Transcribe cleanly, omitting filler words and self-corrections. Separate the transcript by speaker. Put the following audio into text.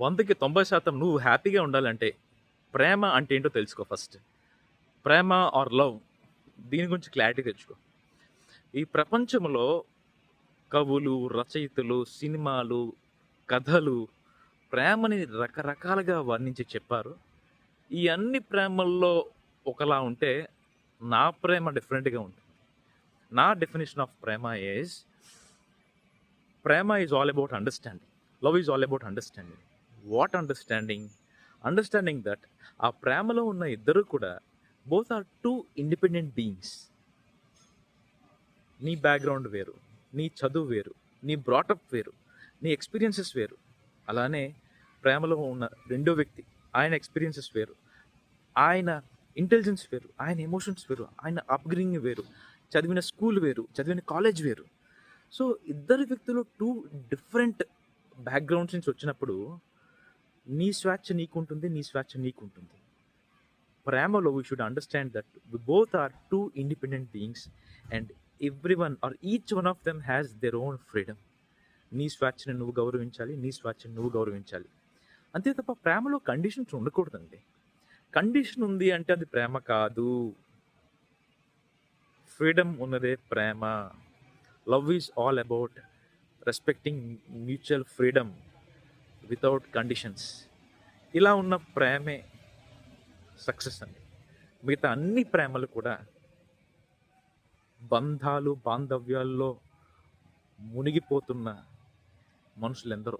Speaker 1: 100కి 90% నువ్వు హ్యాపీగా ఉండాలంటే ప్రేమ అంటే ఏంటో తెలుసుకో ఫస్ట్. ప్రేమ ఆర్ లవ్ దీని గురించి క్లారిటీ తెచ్చుకో. ఈ ప్రపంచంలో కవులు, రచయితలు, సినిమాలు, కథలు ప్రేమని రకరకాలుగా వర్ణించి చెప్పారు. ఈ అన్ని ప్రేమల్లో ఒకలా ఉంటే నా ప్రేమ డిఫరెంట్‌గా ఉంటుంది. నా definition of Prema is all about understanding. Love is all about understanding. What understanding? Understanding that ఆ ప్రేమలో ఉన్న ఇద్దరు కూడా బోత్ ఆర్ 2 ఇండిపెండెంట్ బీయింగ్స్. నీ బ్యాక్‌గ్రౌండ్ వేరు, నీ చదువు వేరు, నీ బ్రాటప్ వేరు, నీ ఎక్స్‌పీరియన్సెస్ వేరు. అలానే ప్రేమలో ఉన్న రెండో వ్యక్తి ఆయన ఎక్స్‌పీరియన్సెస్ వేరు. ఆయన ఇంటెలిజెన్స్ వేరు, ఆయన ఎమోషన్స్ వేరు, ఆయన అప్‌బ్రింగింగ్ వేరు, చదివిన స్కూల్ వేరు, చదివిన కాలేజ్ వేరు. సో ఇద్దరు వ్యక్తులు 2 డిఫరెంట్ బ్యాక్‌గ్రౌండ్స్ నుంచి వచ్చినప్పుడు నీ స్వేచ్ఛ నీకుంటుంది, నీ స్వేచ్ఛ నీకుంటుంది. ప్రేమలో we should understand that we both are 2 independent beings and everyone are each one of them has their own freedom. నీ స్వేచ్ఛని నువ్వు గౌరవించాలి, నీ స్వేచ్ఛని నువ్వు గౌరవించాలి. అంతే తప్ప ప్రేమలో కండిషన్స్ ఉండకూడదండి. కండిషన్ ఉంది అంటే అది ప్రేమ కాదు. ఫ్రీడమ్ ఉన్నదే ప్రేమ. Love is all about respecting mutual freedom without conditions. ఇలా ఉన్న ప్రేమే సక్సెస్ అండి. మిగతా అన్ని ప్రేమలు కూడా బంధాలు, బాంధవ్యాల్లో మునిగిపోతున్న మనుషులెందరో.